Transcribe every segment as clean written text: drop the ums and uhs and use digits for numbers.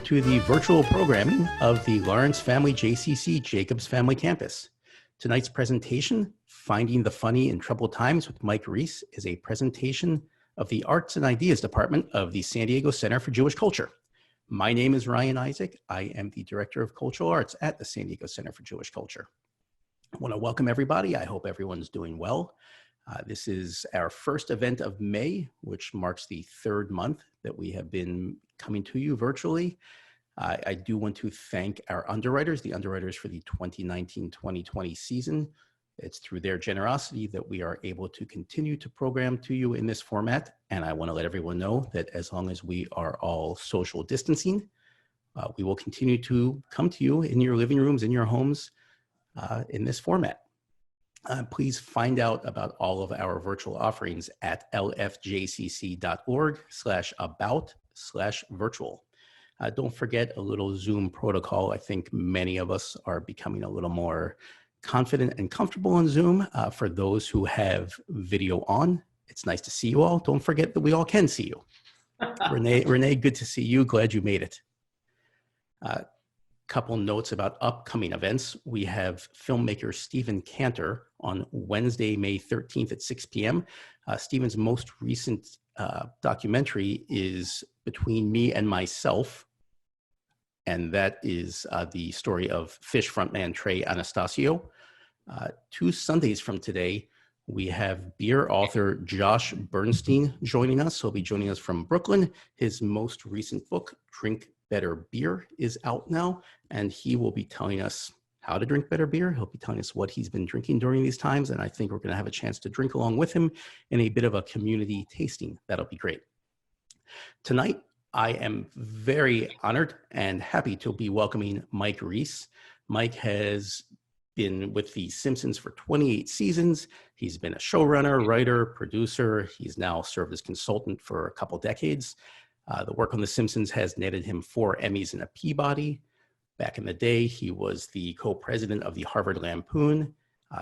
to the virtual programming of the Lawrence Family JCC Jacobs Family Campus. Tonight's presentation, Finding the Funny in Troubled Times with Mike Reiss, is a presentation of the Arts and Ideas Department of the San Diego Center for Jewish Culture. My name is Ryan Isaac. I am the Director of Cultural Arts at the San Diego Center for Jewish Culture. I want to welcome everybody. I hope everyone's doing well. This is our first event of May, which marks the third month that we have been coming to you virtually. I do want to thank our underwriters, the underwriters for the 2019-2020 season. It's through their generosity that we are able to continue to program to you in this format. And I want to let everyone know that as long as we are all social distancing, we will continue to come to you in your living rooms, in your homes, in this format. Please find out about all of our virtual offerings at lfjcc.org/about/virtual. Don't forget a little Zoom protocol. I think many of us are becoming a little more confident and comfortable in Zoom. For those who have video on, it's nice to see you all. Don't forget that we all can see you. Renee, good to see you. Glad you made it. Couple notes about upcoming events. We have filmmaker Stephen Cantor on Wednesday, May 13th at 6 p.m. Stephen's most recent documentary is Between Me and Myself, and that is the story of Fish frontman Trey Anastasio. 2 Sundays from today, we have beer author Josh Bernstein joining us. He'll be joining us from Brooklyn. His most recent book, Drink Better Beer, is out now, and he will be telling us how to drink better beer. He'll be telling us what he's been drinking during these times, and I think we're going to have a chance to drink along with him in a bit of a community tasting. That'll be great. Tonight, I am very honored and happy to be welcoming Mike Reiss. Mike has been with the Simpsons for 28 seasons. He's been a showrunner, writer, producer. He's now served as consultant for a couple decades. The work on The Simpsons has netted him 4 Emmys and a Peabody. Back in the day, he was the co-president of the Harvard Lampoon.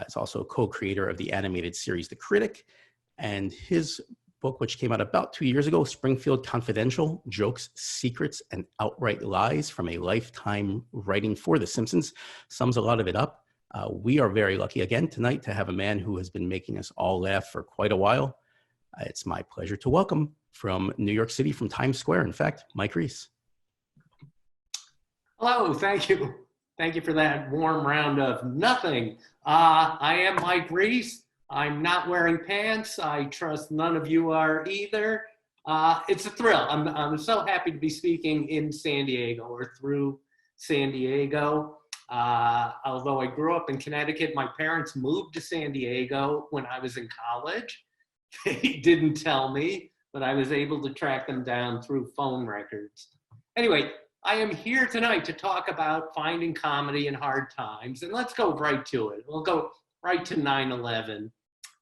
He's also co-creator of the animated series The Critic. And his book, which came out about 2 years ago, Springfield Confidential, Jokes, Secrets, and Outright Lies from a Lifetime Writing for The Simpsons, sums a lot of it up. We are very lucky again tonight to have a man who has been making us all laugh for quite a while. It's my pleasure to welcome from New York City, from Times Square, in fact, Mike Reiss. Hello, thank you. Thank you for that warm round of nothing. I am Mike Reiss. I'm not wearing pants. I trust none of you are either. It's a thrill. I'm so happy to be speaking in San Diego or through San Diego. Although I grew up in Connecticut, my parents moved to San Diego when I was in college. They didn't tell me, but I was able to track them down through phone records. Anyway, I am here tonight to talk about finding comedy in hard times, and let's go right to it. We'll go right to 9/11.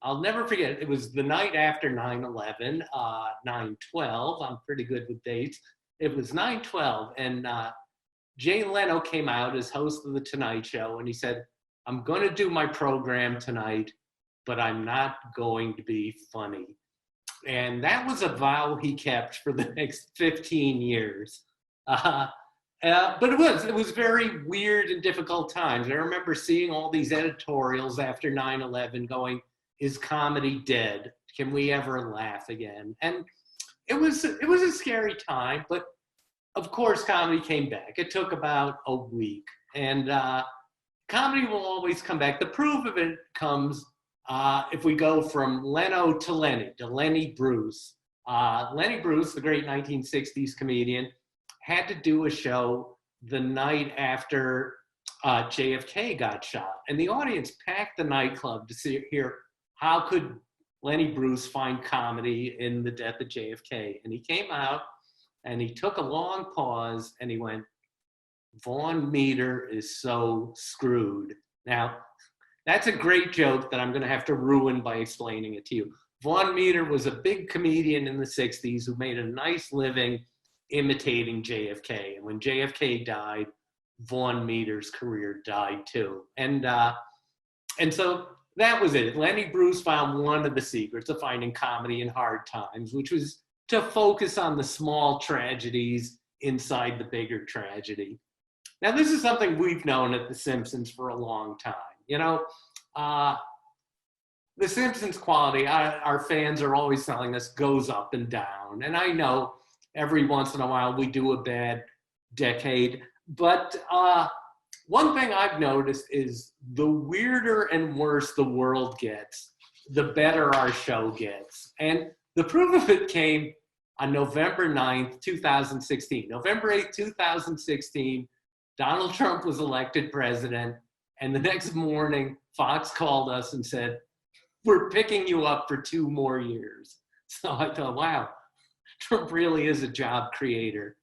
I'll never forget, it was the night after 9/11, 9/12. I'm pretty good with dates. It was 9/12, and Jay Leno came out as host of The Tonight Show, and he said, "I'm going to do my program tonight, but I'm not going to be funny." And that was a vow he kept for the next 15 years. But it was very weird and difficult times. I remember seeing all these editorials after 9/11 going, "Is comedy dead? Can we ever laugh again?" And it was a scary time, but of course comedy came back. It took about a week, and comedy will always come back. The proof of it comes if we go from Leno to Lenny Bruce. Lenny Bruce, the great 1960s comedian, had to do a show the night after JFK got shot. And the audience packed the nightclub to hear how could Lenny Bruce find comedy in the death of JFK. And he came out and he took a long pause and he went, "Vaughn Meter is so screwed." Now, that's a great joke that I'm going to have to ruin by explaining it to you. Vaughn Meter was a big comedian in the 60s who made a nice living imitating JFK. And when JFK died, Vaughn Meter's career died too. And so that was it. Lenny Bruce found one of the secrets of finding comedy in hard times, which was to focus on the small tragedies inside the bigger tragedy. Now, this is something we've known at The Simpsons for a long time. You know, The Simpsons quality, our fans are always telling us, goes up and down. And I know every once in a while we do a bad decade. But one thing I've noticed is the weirder and worse the world gets, the better our show gets. And the proof of it came on November 9th, 2016. November 8th, 2016, Donald Trump was elected president. And the next morning, Fox called us and said, "We're picking you up for 2 more years." So I thought, wow, Trump really is a job creator.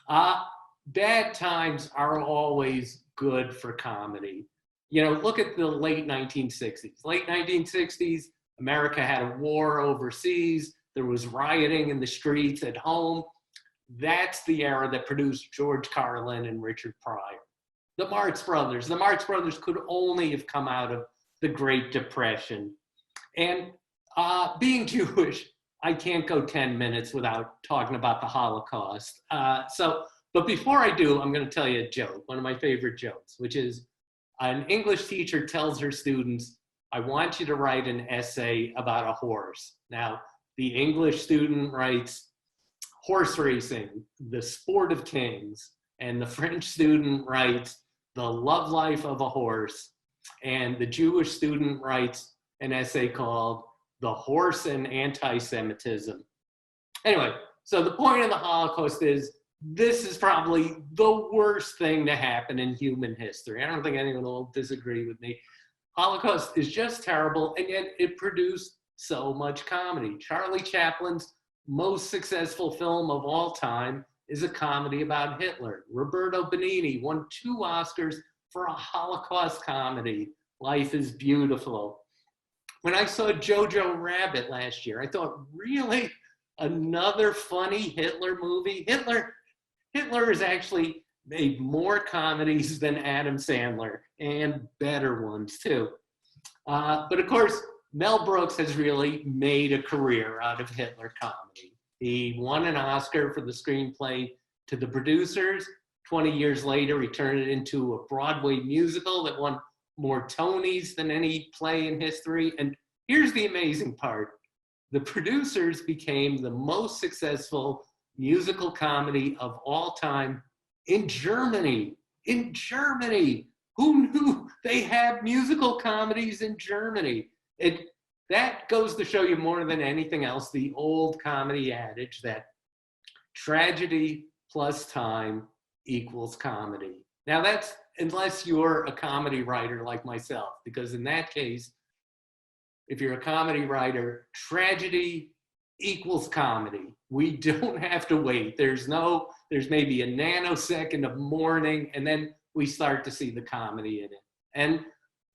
Bad times are always good for comedy. You know, look at the late 1960s. Late 1960s, America had a war overseas. There was rioting in the streets at home. That's the era that produced George Carlin and Richard Pryor. The Marx Brothers. The Marx Brothers could only have come out of the Great Depression. And being Jewish, I can't go 10 minutes without talking about the Holocaust. But before I do, I'm going to tell you a joke, one of my favorite jokes, which is an English teacher tells her students, "I want you to write an essay about a horse." Now, the English student writes, "Horse racing, the sport of kings." And the French student writes, "The love life of a horse." And the Jewish student writes an essay called "The Horse and Anti-Semitism." Anyway, so the point of the Holocaust is this is probably the worst thing to happen in human history. I don't think anyone will disagree with me. Holocaust is just terrible, and yet it produced so much comedy. Charlie Chaplin's most successful film of all time is a comedy about Hitler. Roberto Benigni won 2 Oscars for a Holocaust comedy, Life is Beautiful. When I saw Jojo Rabbit last year, I thought, really? Another funny Hitler movie? Hitler has actually made more comedies than Adam Sandler, and better ones too. But of course, Mel Brooks has really made a career out of Hitler comedy. He won an Oscar for the screenplay To the Producers. 20 years later, he turned it into a Broadway musical that won more Tonys than any play in history. And here's the amazing part. The Producers became the most successful musical comedy of all time in Germany. In Germany. Who knew they had musical comedies in Germany? That goes to show you more than anything else the old comedy adage that tragedy plus time equals comedy. Now that's unless you're a comedy writer like myself, because in that case, if you're a comedy writer, tragedy equals comedy. We don't have to wait. There's maybe a nanosecond of mourning, and then we start to see the comedy in it. And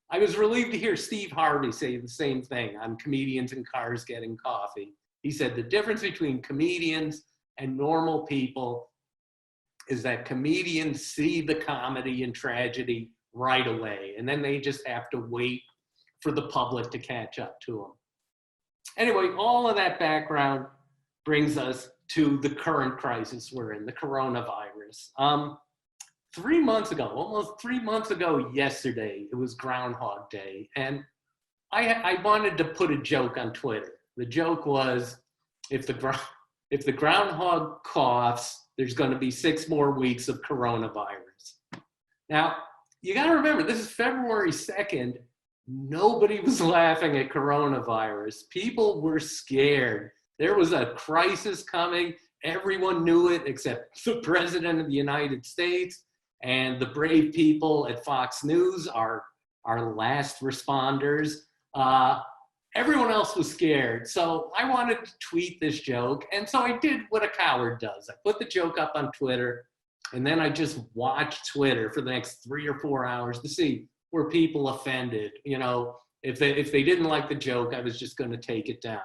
I was relieved to hear Steve Harvey say the same thing on Comedians in Cars Getting Coffee. He said the difference between comedians and normal people is that comedians see the comedy and tragedy right away, and then they just have to wait for the public to catch up to them. Anyway, all of that background brings us to the current crisis we're in, the coronavirus. 3 months ago, almost 3 months ago yesterday, it was Groundhog Day. And I wanted to put a joke on Twitter. The joke was, if the groundhog coughs, there's going to be 6 more weeks of coronavirus. Now, you got to remember, this is February 2nd. Nobody was laughing at coronavirus. People were scared. There was a crisis coming. Everyone knew it except the President of the United States and the brave people at Fox News, our last responders. Everyone else was scared. So I wanted to tweet this joke. And so I did what a coward does. I put the joke up on Twitter, and then I just watched Twitter for the next 3 or 4 hours to see were people offended. You know, if they didn't like the joke, I was just going to take it down.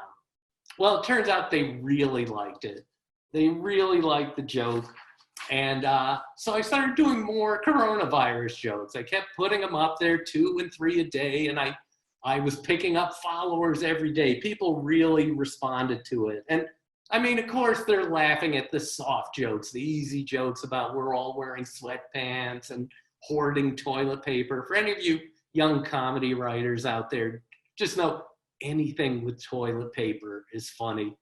Well, it turns out they really liked it. They really liked the joke. And so I started doing more coronavirus jokes. I kept putting them up there 2 and 3 a day, and I was picking up followers every day. People really responded to it. And I mean, of course, they're laughing at the soft jokes, the easy jokes about we're all wearing sweatpants and hoarding toilet paper. For any of you young comedy writers out there, just know anything with toilet paper is funny.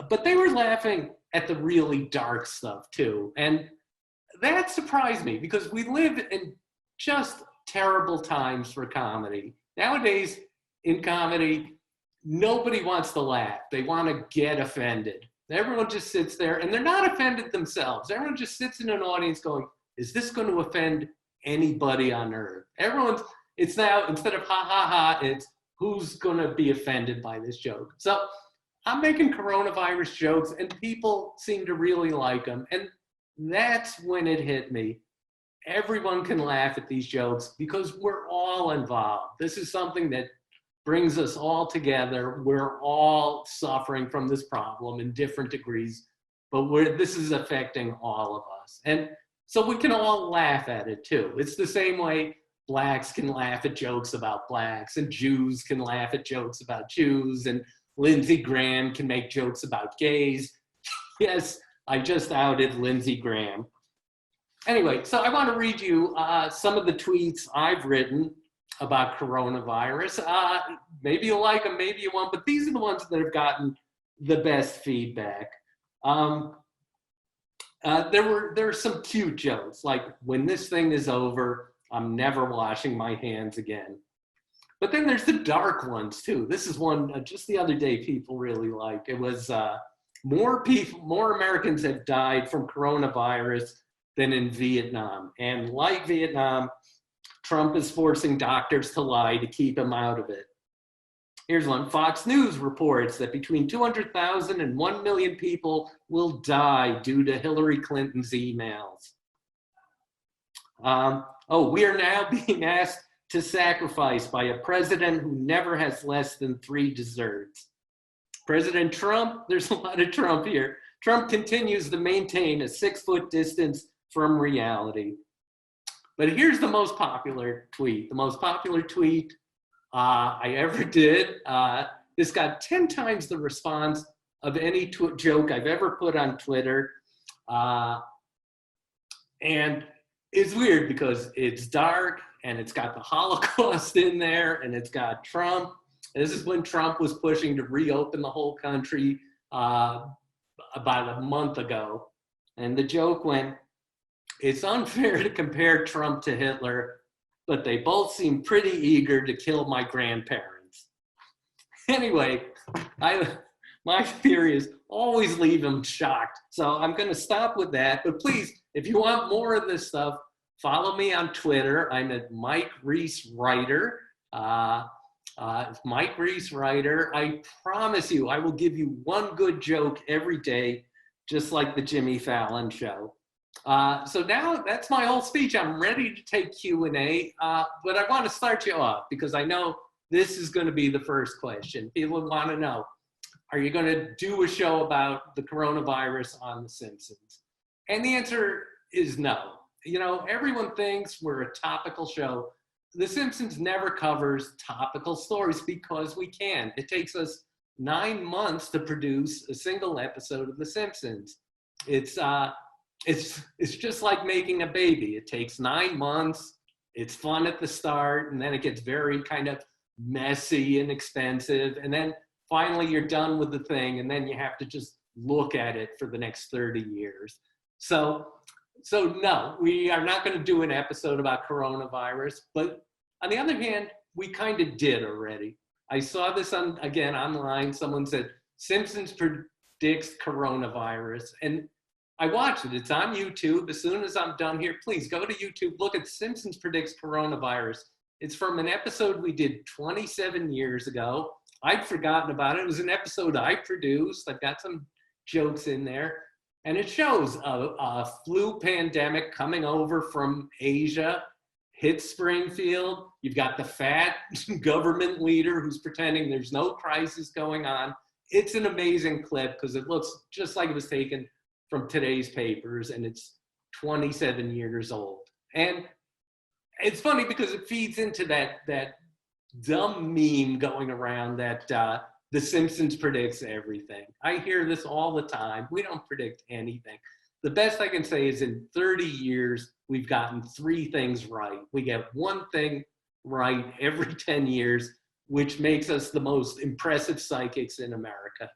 But they were laughing at the really dark stuff too. And that surprised me because we live in just terrible times for comedy. Nowadays, in comedy, nobody wants to laugh. They want to get offended. Everyone just sits there and they're not offended themselves. Everyone just sits in an audience going, is this going to offend anybody on earth? It's now, instead of ha ha ha, it's who's going to be offended by this joke. So I'm making coronavirus jokes and people seem to really like them. And that's when it hit me. Everyone can laugh at these jokes because we're all involved. This is something that brings us all together. We're all suffering from this problem in different degrees, but this is affecting all of us. And so we can all laugh at it too. It's the same way blacks can laugh at jokes about blacks, and Jews can laugh at jokes about Jews, and Lindsey Graham can make jokes about gays. Yes, I just outed Lindsey Graham. Anyway, so I want to read you some of the tweets I've written about coronavirus. Maybe you'll like them, maybe you won't, but these are the ones that have gotten the best feedback. There were some cute jokes, like, when this thing is over, I'm never washing my hands again. But then there's the dark ones too. This is one just the other day people really liked. It was more Americans have died from coronavirus than in Vietnam. And like Vietnam, Trump is forcing doctors to lie to keep him out of it. Here's one. Fox News reports that between 200,000 and 1 million people will die due to Hillary Clinton's emails. We are now being asked to sacrifice by a president who never has less than 3 desserts. President Trump, there's a lot of Trump here. Trump continues to maintain a 6-foot distance from reality. But here's the most popular tweet. The most popular tweet I ever did. This got 10 times the response of any joke I've ever put on Twitter. And it's weird because it's dark and it's got the Holocaust in there and it's got Trump. This is when Trump was pushing to reopen the whole country about a month ago. And the joke went, it's unfair to compare Trump to Hitler, but they both seem pretty eager to kill my grandparents. Anyway, my theory is always leave them shocked. So I'm going to stop with that. But please, if you want more of this stuff, follow me on Twitter. I'm at Mike Reiss Writer. Mike Reiss Writer. I promise you, I will give you one good joke every day, just like the Jimmy Fallon show. So now that's my whole speech. I'm ready to take Q&A, but I want to start you off because I know this is going to be the first question. People want to know, are you going to do a show about the coronavirus on The Simpsons? And the answer is no. You know, everyone thinks we're a topical show. The Simpsons never covers topical stories because we can. It takes us 9 months to produce a single episode of The Simpsons. It's just like making a baby. It takes 9 months. It's fun at the start, and then it gets very kind of messy and expensive. And then finally you're done with the thing, and then you have to just look at it for the next 30 years. So no, we are not going to do an episode about coronavirus. But on the other hand, we kind of did already. I saw this online. Someone said, Simpsons predicts coronavirus. And I watched it. It's on YouTube. As soon as I'm done here, please go to YouTube. Look at Simpsons Predicts Coronavirus. It's from an episode we did 27 years ago. I'd forgotten about it. It was an episode I produced. I've got some jokes in there. And it shows a flu pandemic coming over from Asia, hits Springfield. You've got the fat government leader who's pretending there's no crisis going on. It's an amazing clip because it looks just like it was taken from today's papers, and it's 27 years old. And it's funny because it feeds into that dumb meme going around that The Simpsons predicts everything. I hear this all the time. We don't predict anything. The best I can say is in 30 years, we've gotten 3 things right. We get one thing right every 10 years, which makes us the most impressive psychics in America.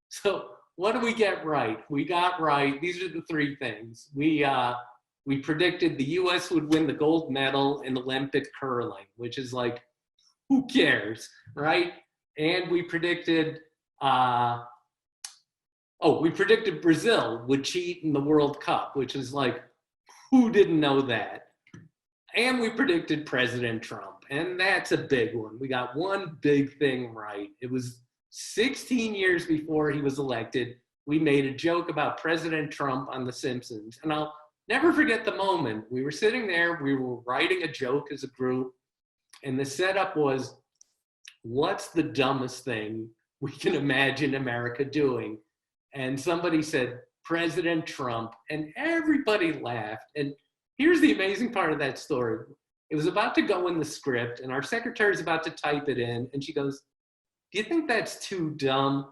So what do we get right? We got right. These are the 3 things. We predicted the US would win the gold medal in Olympic curling, which is like, who cares, right? And we predicted, we predicted Brazil would cheat in the World Cup, which is like, who didn't know that? And we predicted President Trump, and that's a big one. We got one big thing right. It was 16 years before he was elected. We made a joke about President Trump on The Simpsons, and I'll never forget the moment. We were sitting there, we were writing a joke as a group, and the setup was, what's the dumbest thing we can imagine America doing? And somebody said, President Trump, and everybody laughed. And here's the amazing part of that story. It was about to go in the script, and our secretary's about to type it in, and she goes, do you think that's too dumb?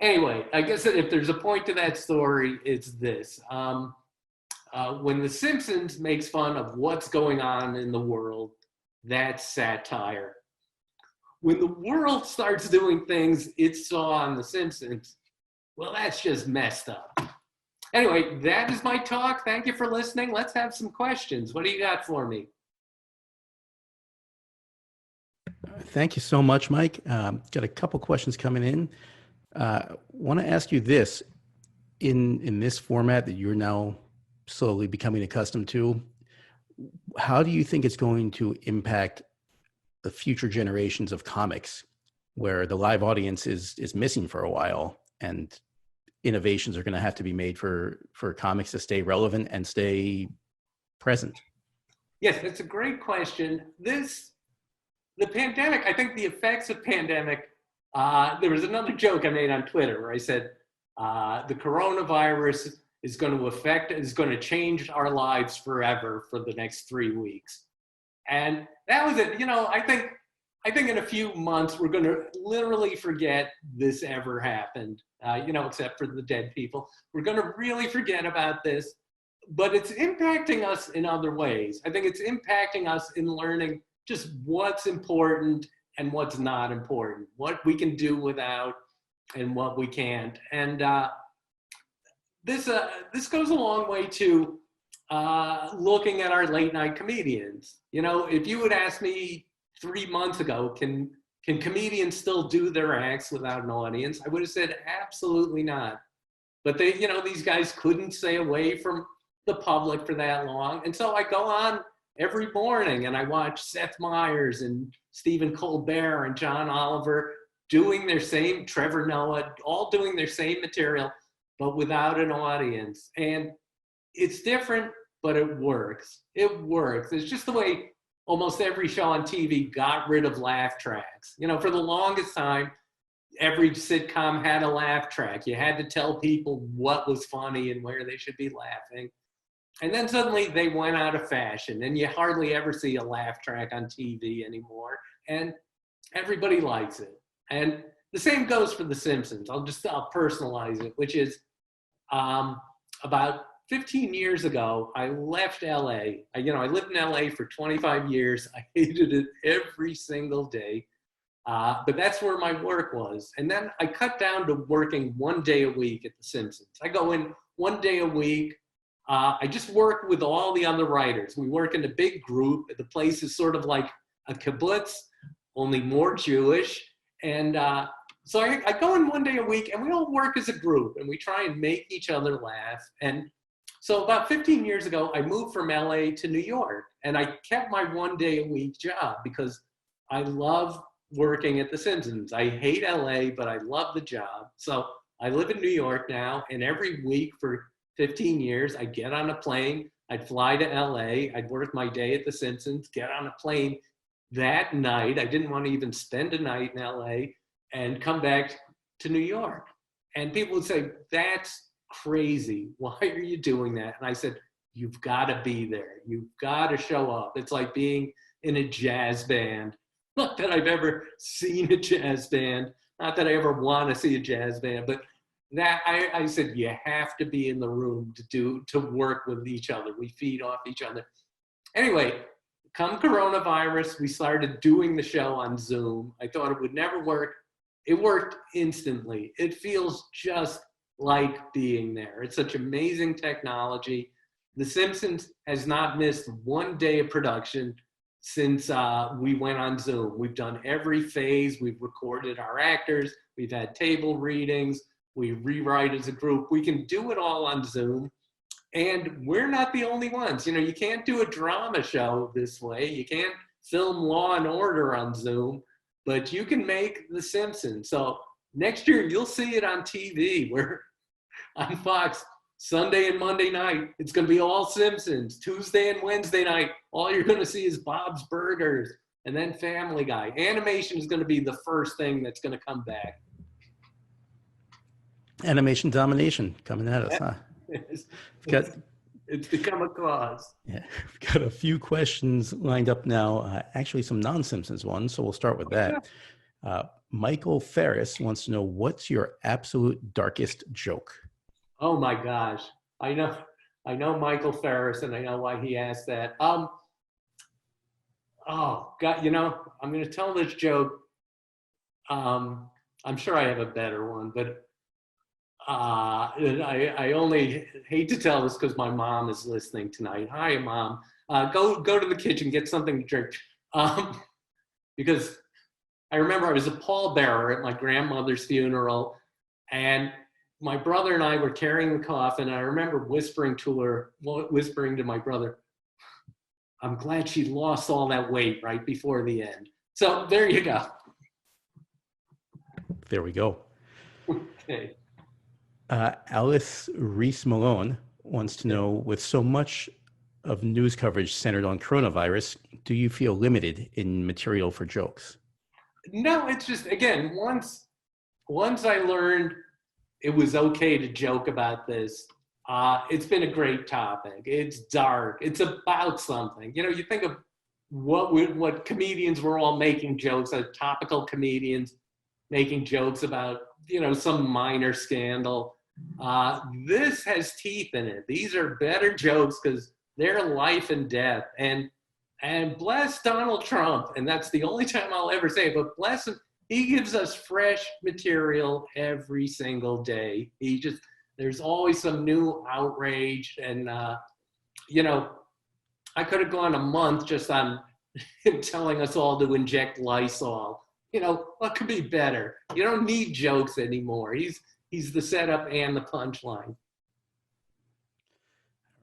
Anyway, I guess if there's a point to that story, it's this. When The Simpsons makes fun of what's going on in the world, that's satire. When the world starts doing things it saw on The Simpsons, well, that's just messed up. Anyway, that is my talk. Thank you for listening. Let's have some questions. What do you got for me? Thank you so much, Mike. Got a couple questions coming in. Want to ask you this. In this format that you're now slowly becoming accustomed to, how do you think it's going to impact the future generations of comics, where the live audience is missing for a while, and innovations are going to have to be made for comics to stay relevant and stay present? Yes, that's a great question. The pandemic, I think the effects of pandemic, there was another joke I made on Twitter where I said, the coronavirus is going to change our lives forever for the next 3 weeks. And that was it. I think in a few months, we're going to literally forget this ever happened, except for the dead people. We're going to really forget about this, but it's impacting us in other ways. I think it's impacting us in learning just what's important and what's not important, what we can do without and what we can't. And this goes a long way to looking at our late night comedians. If you would ask me 3 months ago, can comedians still do their acts without an audience? I would have said absolutely not. But these guys couldn't stay away from the public for that long. And so I go on every morning and I watch Seth Meyers and Stephen Colbert and John Oliver doing their same, Trevor Noah, all doing their same material, but without an audience. And it's different, but it works. It works. It's just the way almost every show on TV got rid of laugh tracks. For the longest time, every sitcom had a laugh track. You had to tell people what was funny and where they should be laughing. And then suddenly they went out of fashion, and you hardly ever see a laugh track on TV anymore. And everybody likes it. And the same goes for The Simpsons. I'll personalize it, which is about 15 years ago, I left LA. I lived in LA for 25 years. I hated it every single day. But that's where my work was. And then I cut down to working 1 day a week at The Simpsons. I go in 1 day a week. I just work with all the other writers. We work in a big group. The place is sort of like a kibbutz, only more Jewish. And so I go in 1 day a week, and we all work as a group, and we try and make each other laugh. And so about 15 years ago, I moved from LA to New York, and I kept my 1 day a week job because I love working at The Simpsons. I hate LA, but I love the job. So I live in New York now, and every week for 15 years, I'd get on a plane, I'd fly to LA, I'd work my day at The Simpsons, get on a plane that night. I didn't want to even spend a night in LA, and come back to New York. And people would say, that's crazy. Why are you doing that? And I said, you've got to be there. You've got to show up. It's like being in a jazz band. Not that I've ever seen a jazz band, not that I ever want to see a jazz band, but that I said, you have to be in the room to work with each other. We feed off each other. Anyway, come coronavirus, we started doing the show on Zoom. I thought it would never work. It worked instantly. It feels just like being there. It's such amazing technology. The Simpsons has not missed one day of production since we went on Zoom. We've done every phase. We've recorded our actors. We've had table readings. We rewrite as a group. We can do it all on Zoom. And we're not the only ones. You know, you can't do a drama show this way. You can't film Law and Order on Zoom, but you can make The Simpsons. So next year, you'll see it on TV. We're on Fox Sunday and Monday night. It's going to be all Simpsons. Tuesday and Wednesday night, all you're going to see is Bob's Burgers and then Family Guy. Animation is going to be the first thing that's going to come back. Animation domination coming at us, huh? It's become a cause. Yeah, we've got a few questions lined up now, actually some non-Simpsons ones, so we'll start with that. Michael Ferris wants to know, what's your absolute darkest joke? Oh my gosh. I know Michael Ferris, and I know why he asked that. Oh God, you know, I'm going to tell this joke. I'm sure I have a better one, but I only hate to tell this because my mom is listening tonight. Hi, Mom. Go to the kitchen, get something to drink. Because I remember I was a pallbearer at my grandmother's funeral, and my brother and I were carrying the coffin. And I remember whispering to my brother, I'm glad she lost all that weight right before the end. So there you go. There we go. Okay. Alice Reiss Malone wants to know, with so much of news coverage centered on coronavirus, do you feel limited in material for jokes? No, it's just, again, once I learned it was okay to joke about this, it's been a great topic. It's dark. It's about something. You know, you think of what comedians were all making jokes, topical comedians making jokes about, you know, some minor scandal. This has teeth in it. These are better jokes because they're life and death. And bless Donald Trump. And that's the only time I'll ever say it, but bless him. He gives us fresh material every single day. There's always some new outrage. And, you know, I could have gone a month just on him telling us all to inject Lysol. You know, what could be better? You don't need jokes anymore. He's the setup and the punchline.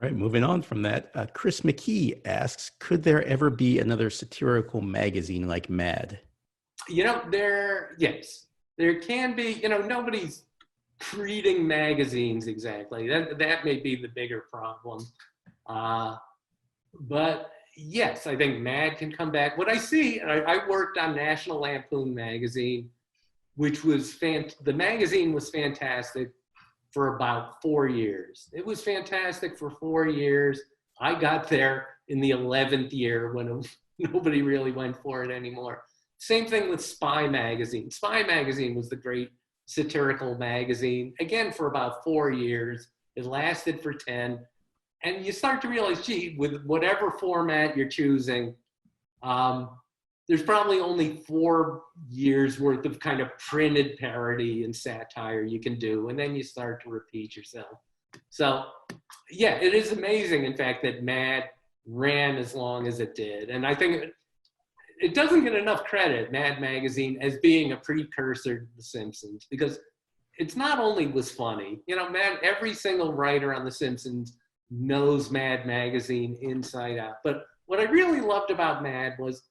All right, moving on from that, Chris McKee asks, could there ever be another satirical magazine like Mad? You know, yes, there can be. You know, nobody's reading magazines exactly. That may be the bigger problem. But yes, I think Mad can come back. What I see, I worked on National Lampoon magazine, which was the magazine was fantastic for about 4 years. It was fantastic for 4 years. I got there in the 11th year when nobody really went for it anymore. Same thing with Spy magazine. Spy magazine was the great satirical magazine, again, for about 4 years. It lasted for 10. And you start to realize, gee, with whatever format you're choosing, there's probably only 4 years worth of kind of printed parody and satire you can do. And then you start to repeat yourself. So yeah, it is amazing, in fact, that Mad ran as long as it did. And I think it doesn't get enough credit, Mad Magazine, as being a precursor to The Simpsons, because it's not only was funny, you know, every single writer on The Simpsons knows Mad Magazine inside out. But what I really loved about Mad was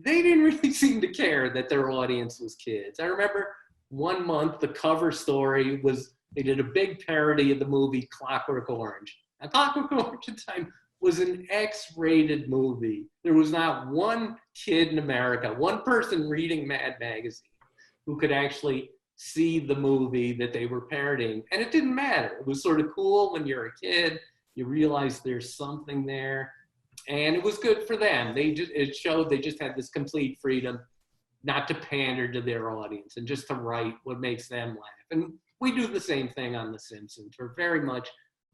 they didn't really seem to care that their audience was kids. I remember one month the cover story was, they did a big parody of the movie Clockwork Orange. Now, Clockwork Orange at the time was an X-rated movie. There was not one kid in America, one person reading Mad Magazine who could actually see the movie that they were parodying. And it didn't matter. It was sort of cool when you're a kid. You realize there's something there. And it was good for them. It showed they just had this complete freedom. not to pander to their audience and just to write what makes them laugh. And we do the same thing on The Simpsons. We're very much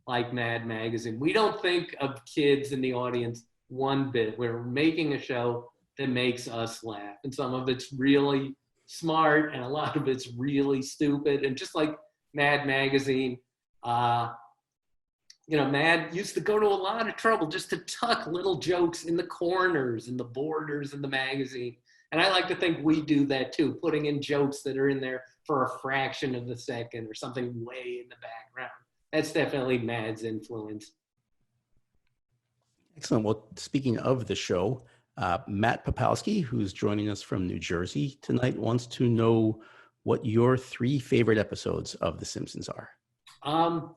like Mad Magazine. We don't think of kids in the audience one bit. We're making a show that makes us laugh. And some of it's really smart and a lot of it's really stupid. And just like Mad Magazine, Mad used to go to a lot of trouble just to tuck little jokes in the corners and the borders of the magazine. And I like to think we do that too, putting in jokes that are in there for a fraction of a second or something way in the background. That's definitely Mad's influence. Excellent. Well, speaking of the show, Matt Popowski, who's joining us from New Jersey tonight, wants to know what your 3 favorite episodes of The Simpsons are. I'm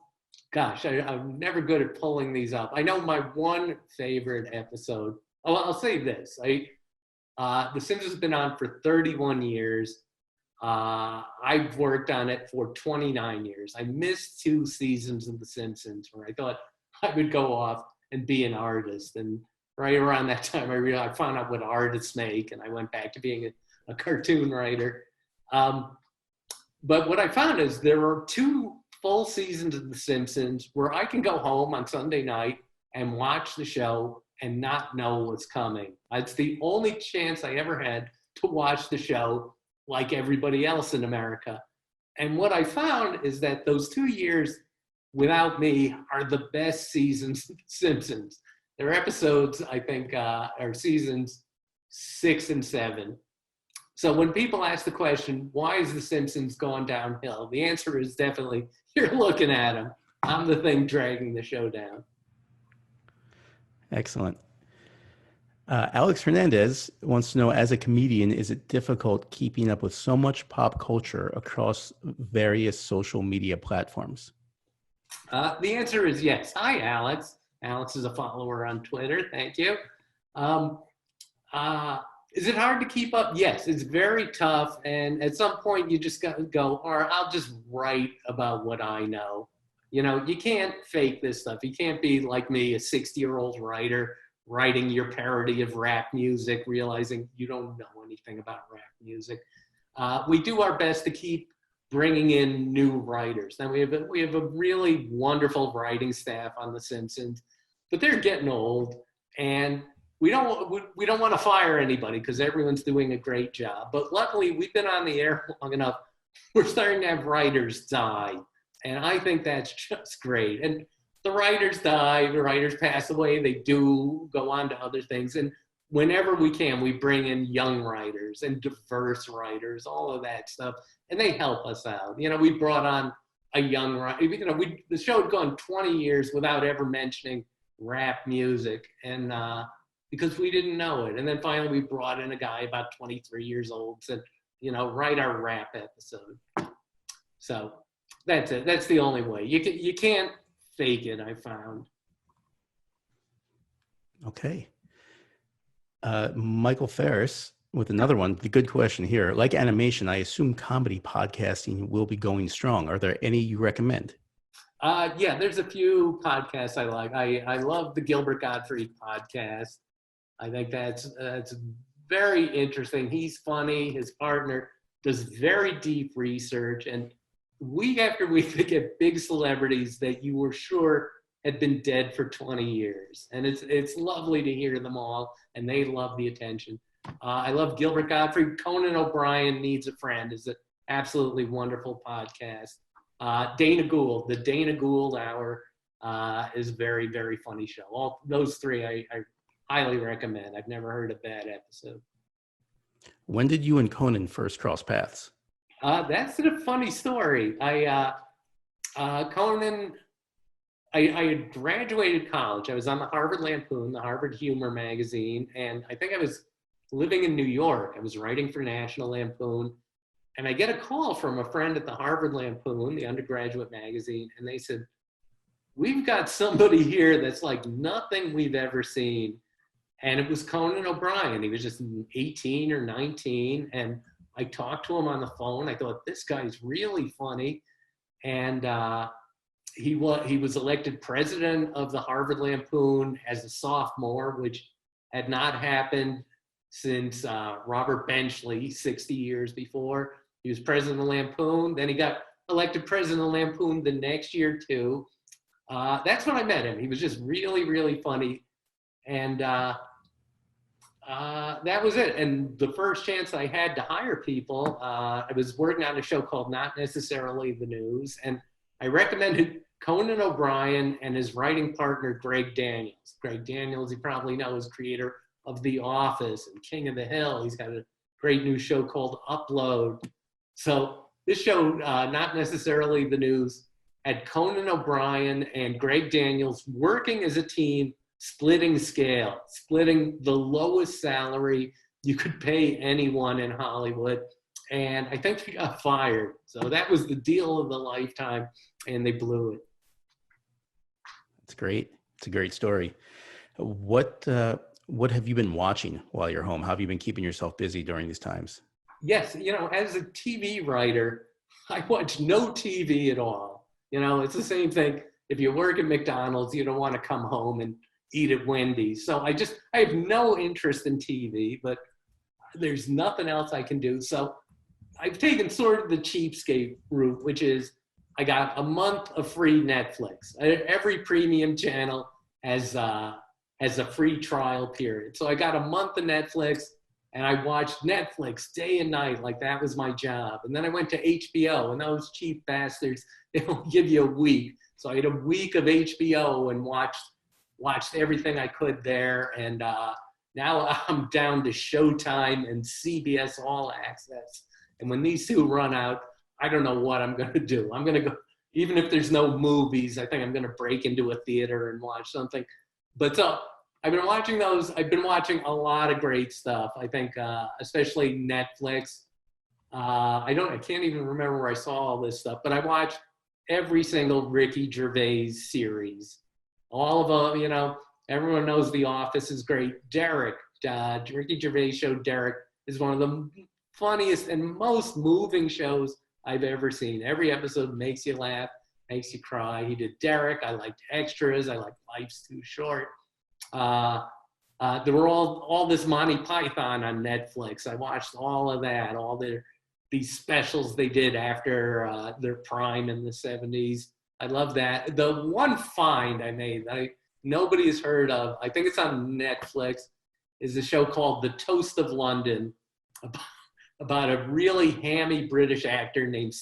never good at pulling these up. I know my one favorite episode. Oh, I'll say this. The Simpsons has been on for 31 years. I've worked on it for 29 years. I missed 2 seasons of The Simpsons where I thought I would go off and be an artist. And right around that time, I found out what artists make, and I went back to being a cartoon writer. But what I found is there are 2 full seasons of The Simpsons where I can go home on Sunday night and watch the show and not know what's coming. It's the only chance I ever had to watch the show like everybody else in America. And what I found is that those 2 years without me are the best seasons of The Simpsons. Their episodes, I think, are seasons 6 and 7. So when people ask the question, why is The Simpsons gone downhill? The answer is definitely, you're looking at them. I'm the thing dragging the show down. Excellent. Alex Hernandez wants to know, as a comedian, is it difficult keeping up with so much pop culture across various social media platforms? The answer is yes. Hi, Alex. Alex is a follower on Twitter. Thank you. Is it hard to keep up? Yes, it's very tough. And at some point, you just got to go, or I'll just write about what I know. You can't fake this stuff. You can't be like me, a 60-year-old writer, writing your parody of rap music, realizing you don't know anything about rap music. We do our best to keep bringing in new writers. Now we have a really wonderful writing staff on The Simpsons, but they're getting old, and we don't want to fire anybody because everyone's doing a great job. But luckily, we've been on the air long enough. We're starting to have writers die, and I think that's just great. And the writers die, the writers pass away, they do go on to other things. And whenever we can, we bring in young writers and diverse writers, all of that stuff, and they help us out. We brought on a young writer. The show had gone 20 years without ever mentioning rap music, and because we didn't know it. And then finally, we brought in a guy about 23 years old, said, write our rap episode. So that's it. That's the only way. You can't fake it, I found. Okay. Michael Ferris with another one. The good question here. Like animation, I assume comedy podcasting will be going strong. Are there any you recommend? Yeah, there's a few podcasts I like. I love the Gilbert Gottfried podcast. I think that's very interesting. He's funny. His partner does very deep research, and week after week they get big celebrities that you were sure had been dead for 20 years. And it's lovely to hear them all, and they love the attention. I love Gilbert Gottfried. Conan O'Brien Needs a Friend is an absolutely wonderful podcast. Dana Gould, the Dana Gould Hour is a very, very funny show. All those 3 I highly recommend. I've never heard a bad episode. When did you and Conan first cross paths? That's a funny story. Conan, I had graduated college. I was on the Harvard Lampoon, the Harvard Humor magazine, and I think I was living in New York. I was writing for National Lampoon, and I get a call from a friend at the Harvard Lampoon, the undergraduate magazine, and they said, we've got somebody here that's like nothing we've ever seen. And it was Conan O'Brien. He was just 18 or 19, and I talked to him on the phone. I thought, this guy's really funny. And he was elected president of the Harvard Lampoon as a sophomore, which had not happened since Robert Benchley 60 years before. He was president of Lampoon. Then he got elected president of Lampoon the next year too. That's when I met him. He was just really, really funny. And that was it. And the first chance I had to hire people, I was working on a show called Not Necessarily the News. And I recommended Conan O'Brien and his writing partner, Greg Daniels. Greg Daniels, you probably know, is creator of The Office and King of the Hill. He's got a great new show called Upload. So this show, Not Necessarily the News, had Conan O'Brien and Greg Daniels working as a team, splitting scale, splitting the lowest salary you could pay anyone in Hollywood. And I think they got fired. So that was the deal of the lifetime, and they blew it. It's great. It's a great story. What have you been watching while you're home? How have you been keeping yourself busy during these times? Yes, as a TV writer, I watch no TV at all. It's the same thing. If you work at McDonald's, you don't want to come home and eat at Wendy's. So I have no interest in TV, but there's nothing else I can do. So I've taken sort of the cheapskate route, which is I got a month of free Netflix. Every premium channel has a free trial period. So I got a month of Netflix, and I watched Netflix day and night like that was my job. And then I went to HBO, and those cheap bastards, they don't give you a week. So I had a week of HBO and watched everything I could there. And now I'm down to Showtime and CBS All Access. And when these two run out, I don't know what I'm going to do. I'm going to go, even if there's no movies, I think I'm going to break into a theater and watch something. But so I've been watching those. I've been watching a lot of great stuff. I think, especially Netflix. I can't even remember where I saw all this stuff, but I watched every single Ricky Gervais series. All of them, everyone knows The Office is great. Derek, Ricky Gervais show Derek is one of the funniest and most moving shows I've ever seen. Every episode makes you laugh, makes you cry. He did Derek. I liked Extras. I liked Life's Too Short. There were all this Monty Python on Netflix. I watched all of that, all these specials they did after their prime in the 70s. I love that. The one find I made that nobody has heard of, I think it's on Netflix, is a show called The Toast of London, about a really hammy British actor named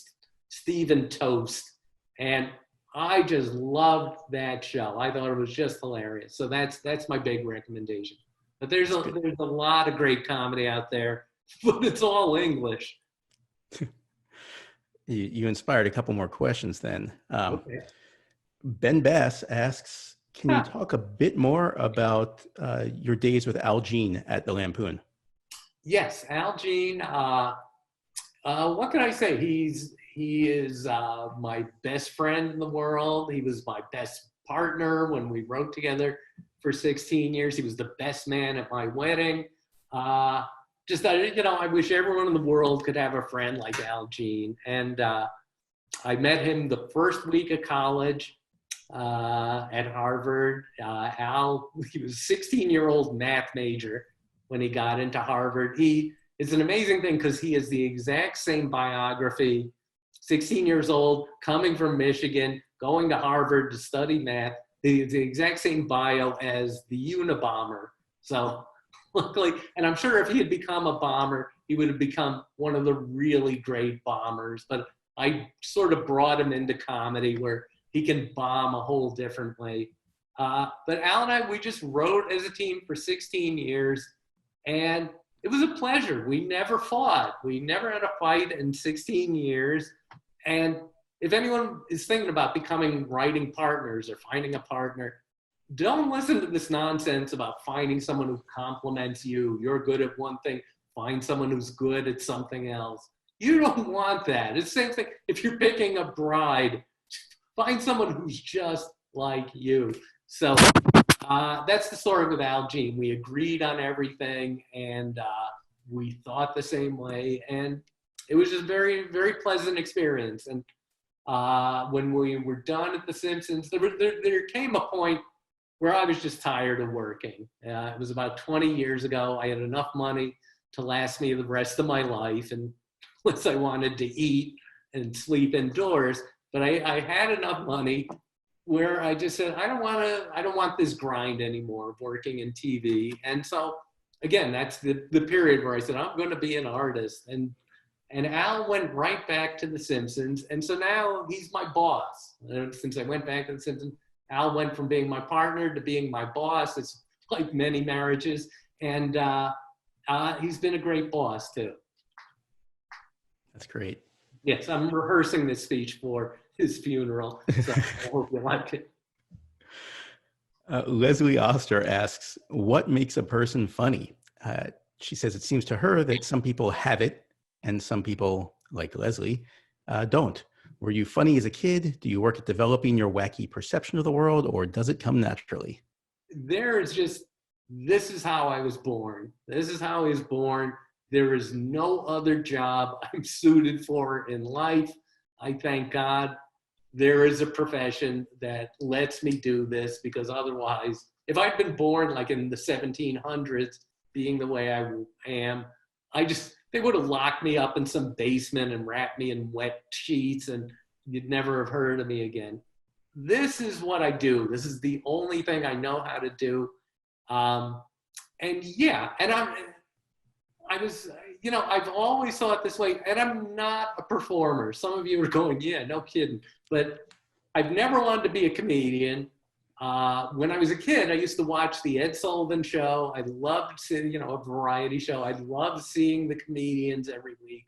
Stephen Toast. And I just loved that show. I thought it was just hilarious. So that's my big recommendation. But there's a lot of great comedy out there, but it's all English. You inspired a couple more questions then. Okay. Ben Bass asks, can you talk a bit more about your days with Al Jean at the Lampoon? Yes, Al Jean. What can I say? He is my best friend in the world. He was my best partner when we wrote together for 16 years. He was the best man at my wedding. I wish everyone in the world could have a friend like Al Jean. And I met him the first week of college at Harvard. Al, he was a 16-year-old math major when he got into Harvard. It's an amazing thing because he has the exact same biography, 16 years old, coming from Michigan, going to Harvard to study math. The exact same bio as the Unabomber. So luckily, and I'm sure if he had become a bomber, he would have become one of the really great bombers. But I sort of brought him into comedy where he can bomb a whole different way. But Al and I, we just wrote as a team for 16 years. And it was a pleasure. We never fought. We never had a fight in 16 years. And if anyone is thinking about becoming writing partners or finding a partner, don't listen to this nonsense about finding someone who complements you. You're good at one thing, find someone who's good at something else. You don't want that. It's the same thing if you're picking a bride, find someone who's just like you. So that's the story with Al Jean. We agreed on everything, and we thought the same way, and it was just very, very pleasant experience. And when we were done at The Simpsons, there came a point where I was just tired of working. It was about 20 years ago. I had enough money to last me the rest of my life, and unless I wanted to eat and sleep indoors. But I had enough money where I just said, I don't want this grind anymore of working in TV. And so again, that's the period where I said, I'm going to be an artist. And Al went right back to The Simpsons. And so now he's my boss. Since I went back to The Simpsons, Al went from being my partner to being my boss. It's like many marriages. And he's been a great boss too. That's great. Yes, I'm rehearsing this speech for his funeral, so I hope you like it. Leslie Oster asks, what makes a person funny? She says it seems to her that some people have it and some people, like Leslie, don't. Were you funny as a kid? Do you work at developing your wacky perception of the world, or does it come naturally? This is how I was born. This is how I was born. There is no other job I'm suited for in life. I thank God there is a profession that lets me do this, because otherwise, if I'd been born like in the 1700s, being the way I am, they would have locked me up in some basement and wrapped me in wet sheets, and you'd never have heard of me again. This is what I do. This is the only thing I know how to do. And yeah, and I've always thought this way, and I'm not a performer. Some of you are going, yeah, no kidding. But I've never wanted to be a comedian. When I was a kid, I used to watch the Ed Sullivan Show. I loved seeing, a variety show. I loved seeing the comedians every week.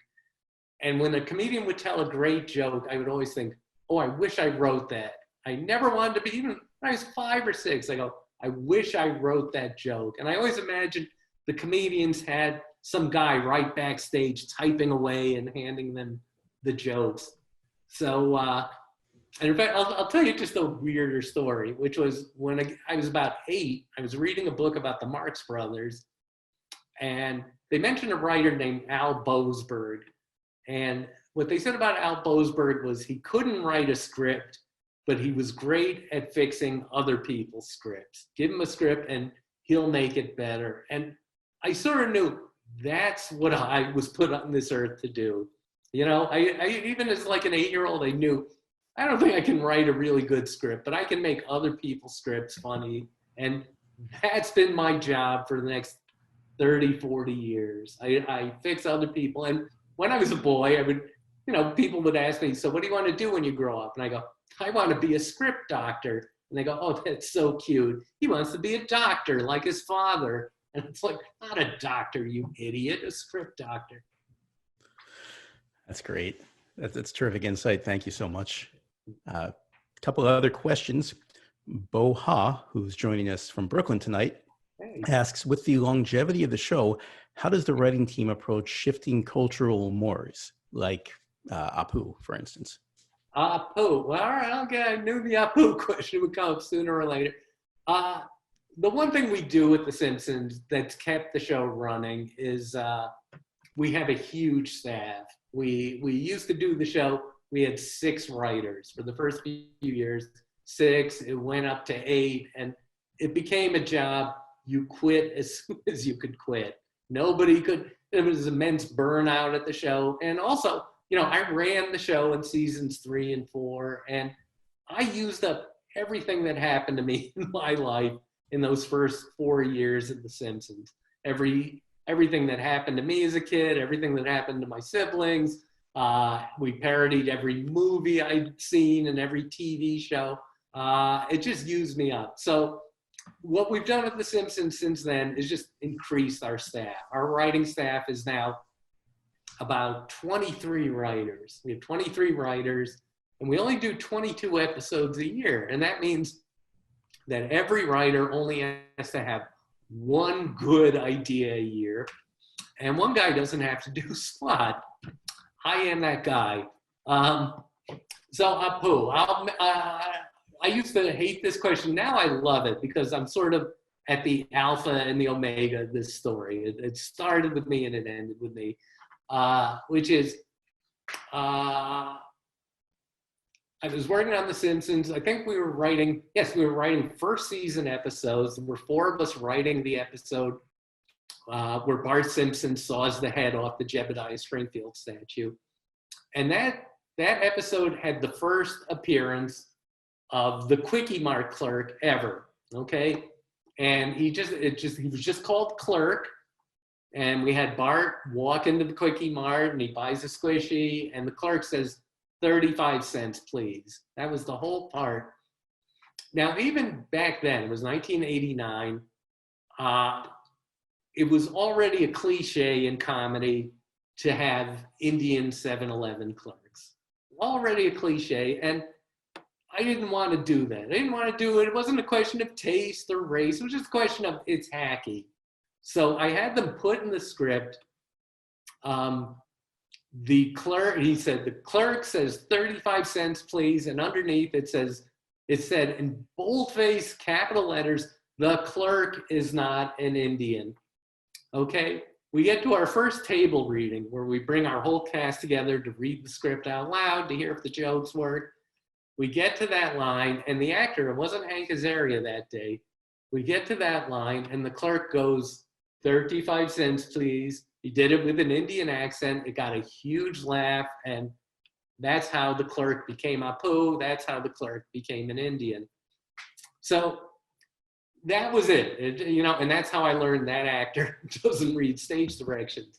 And when a comedian would tell a great joke, I would always think, oh, I wish I wrote that. I never wanted to be, even when I was 5 or 6, I go, I wish I wrote that joke. And I always imagined the comedians had some guy right backstage typing away and handing them the jokes. So, and in fact, I'll tell you just a weirder story, which was when I was about 8, I was reading a book about the Marx Brothers, and they mentioned a writer named Al Boasberg. And what they said about Al Boasberg was he couldn't write a script, but he was great at fixing other people's scripts. Give him a script and he'll make it better. And I sort of knew that's what I was put on this earth to do. I even as like an 8-year-old, I knew, I don't think I can write a really good script, but I can make other people's scripts funny. And that's been my job for the next 30, 40 years. I fix other people. And when I was a boy, I would, people would ask me, so what do you want to do when you grow up? And I go, I want to be a script doctor. And they go, oh, that's so cute. He wants to be a doctor like his father. And it's like, not a doctor, you idiot, a script doctor. That's great. That's terrific insight. Thank you so much. A couple of other questions. Bo Ha, who's joining us from Brooklyn tonight, asks, with the longevity of the show, how does the writing team approach shifting cultural mores, like Apu, for instance? Apu. Well, all right, okay. I knew the Apu question would come up sooner or later. The one thing we do with The Simpsons that's kept the show running is we have a huge staff. We used to do the show, we had 6 writers for the first few years, 6, it went up to 8, and it became a job you quit as soon as you could quit. Nobody could, there was immense burnout at the show. And also, I ran the show in seasons 3 and 4, and I used up everything that happened to me in my life in those first 4 years of The Simpsons. Everything that happened to me as a kid, everything that happened to my siblings. We parodied every movie I'd seen and every TV show. It just used me up. So what we've done with The Simpsons since then is just increased our staff. Our writing staff is now about 23 writers. We have 23 writers, and we only do 22 episodes a year. And that means that every writer only has to have one good idea a year, and one guy doesn't have to do squat. I am that guy. So Apu, I used to hate this question. Now I love it because I'm sort of at the alpha and the omega of this story. It started with me and it ended with me, which is I was working on The Simpsons. I think we were writing, yes, we were writing first season episodes. There were four of us writing the episode where Bart Simpson saws the head off the Jebediah Springfield statue. And that episode had the first appearance of the Quickie Mart clerk ever, okay? And he was just called Clerk. And we had Bart walk into the Quickie Mart and he buys a squishy and the clerk says, 35 cents, please. That was the whole part. Now, even back then, it was 1989, it was already a cliche in comedy to have Indian 7-Eleven clerks. Already a cliche, and I didn't want to do that. I didn't want to do it. It wasn't a question of taste or race. It was just a question of it's hacky. So I had them put in the script, the clerk, he said, the clerk says 35 cents, please. And underneath it said in boldface capital letters, the clerk is not an Indian. Okay, we get to our first table reading where we bring our whole cast together to read the script out loud to hear if the jokes work. We get to that line and the actor, it wasn't Hank Azaria that day. We get to that line and the clerk goes, 35 cents, please. He did it with an Indian accent. It got a huge laugh, and that's how the clerk became Apu. That's how the clerk became an Indian. So that was it. And that's how I learned that actor doesn't read stage directions.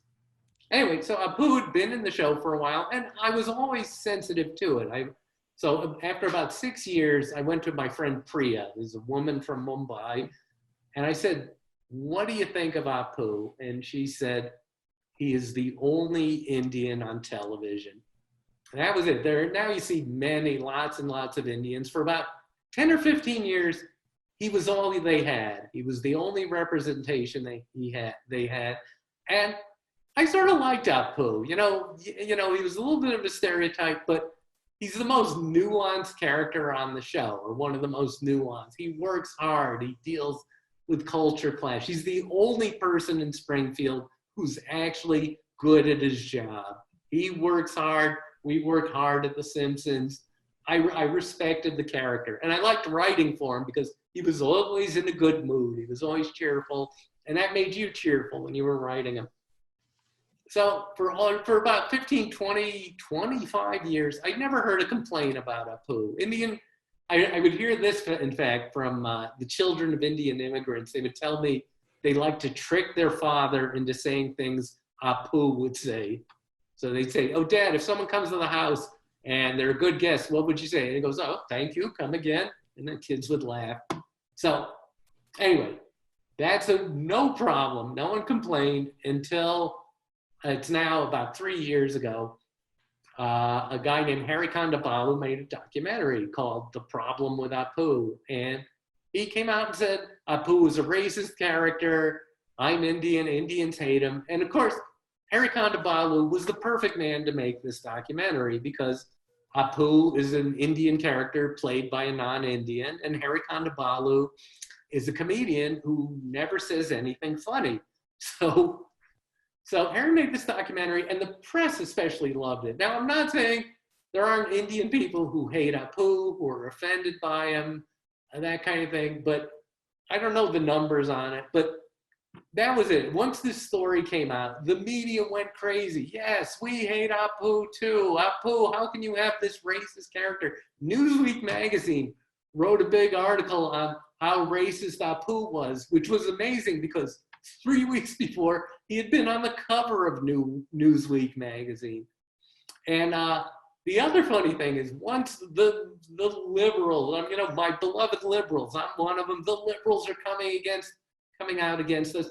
Anyway, so Apu had been in the show for a while, and I was always sensitive to it. So after about 6 years, I went to my friend Priya, who's a woman from Mumbai, and I said, what do you think of Apu? And she said, he is the only Indian on television. And that was it. Now you see lots and lots of Indians. For about 10 or 15 years, he was all they had. He was the only representation they had. And I sort of liked Apu. He was a little bit of a stereotype, but he's the most nuanced character on the show, or one of the most nuanced. He works hard. He deals with culture clash. He's the only person in Springfield who's actually good at his job. He works hard. We work hard at The Simpsons. I respected the character. And I liked writing for him because he was always in a good mood. He was always cheerful. And that made you cheerful when you were writing him. So for about 15, 20, 25 years, I never heard a complaint about Apu. I would hear this, in fact, from the children of Indian immigrants. They would tell me they like to trick their father into saying things Apu would say. So they'd say, oh, Dad, if someone comes to the house and they're a good guest, what would you say? And he goes, oh, thank you, come again. And the kids would laugh. So anyway, that's no problem. No one complained until it's now about 3 years ago. A guy named Harry Kondabalu made a documentary called The Problem with Apu. And he came out and said, Apu is a racist character. I'm Indian, Indians hate him. And of course, Harry Kondabalu was the perfect man to make this documentary because Apu is an Indian character played by a non-Indian, and Harry Kondabalu is a comedian who never says anything funny. So Harry made this documentary, and the press especially loved it. Now, I'm not saying there aren't Indian people who hate Apu, who are offended by him, and that kind of thing, but I don't know the numbers on it, but that was it. Once this story came out, the media went crazy. Yes, we hate Apu too. Apu, how can you have this racist character? Newsweek magazine wrote a big article on how racist Apu was, which was amazing because 3 weeks before, he had been on the cover of Newsweek magazine. And the other funny thing is once the liberals, my beloved liberals, I'm one of them, the liberals are coming out against us.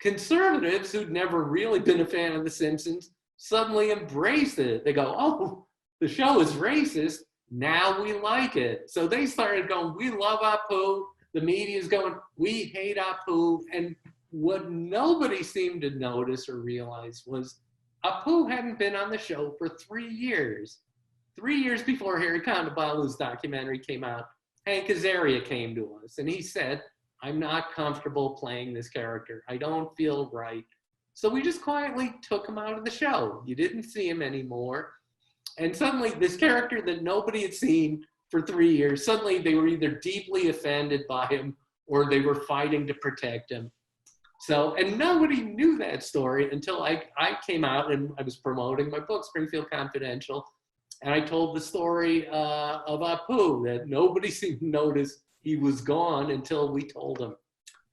Conservatives who'd never really been a fan of The Simpsons suddenly embraced it. They go, oh, the show is racist. Now we like it. So they started going, we love Apu. The media's going, we hate Apu. And what nobody seemed to notice or realize was Apu hadn't been on the show for 3 years. 3 years before Harry Kondabalu's documentary came out, Hank Azaria came to us and he said, I'm not comfortable playing this character. I don't feel right. So we just quietly took him out of the show. You didn't see him anymore. And suddenly this character that nobody had seen for 3 years, suddenly they were either deeply offended by him or they were fighting to protect him. So, and nobody knew that story until I came out and I was promoting my book, Springfield Confidential. And I told the story of Apu, that nobody seemed to notice he was gone until we told him.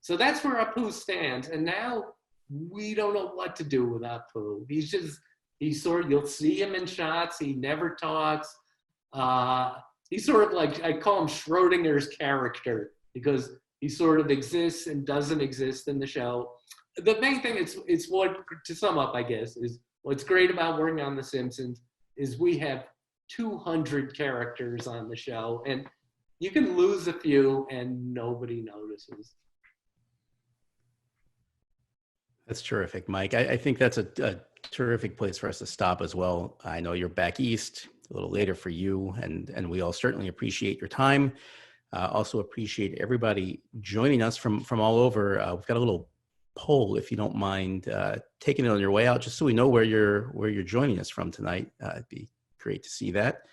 So that's where Apu stands. And now we don't know what to do with Apu. He's sort of, you'll see him in shots. He never talks. He's sort of like, I call him Schrodinger's character, because he sort of exists and doesn't exist in the show. The main thing, it's what, to sum up, I guess, is what's great about working on The Simpsons is we have 200 characters on the show, and you can lose a few and nobody notices. That's terrific, Mike. I think that's a terrific place for us to stop as well. I know you're back east, a little later for you, and we all certainly appreciate your time. Also appreciate everybody joining us from all over. We've got a little poll, if you don't mind taking it on your way out, just so we know where you're joining us from tonight. It'd be great to see that.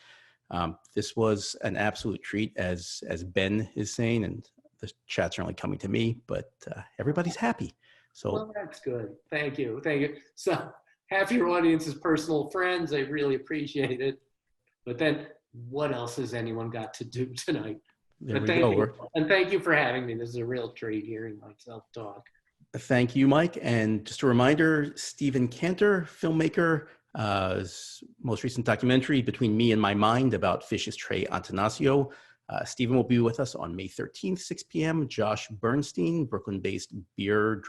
This was an absolute treat, as Ben is saying, and the chat's are only coming to me, but everybody's happy. So well, that's good. Thank you. So half your audience is personal friends. I really appreciate it. But then what else has anyone got to do tonight? There we go. And thank you for having me. This is a real treat hearing myself talk. Thank you, Mike. And just a reminder, Stephen Cantor, filmmaker, his most recent documentary, Between Me and My Mind, about Fish's Trey Antanasio. Stephen will be with us on May 13th, 6 p.m. Josh Bernstein, Brooklyn-based beer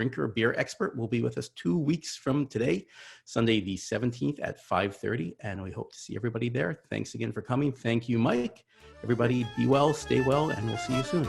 expert, will be with us 2 weeks from today, Sunday the 17th at 5:30, and we hope to see everybody there. Thanks again for coming. Thank you, Mike. Everybody be well, stay well, and we'll see you soon.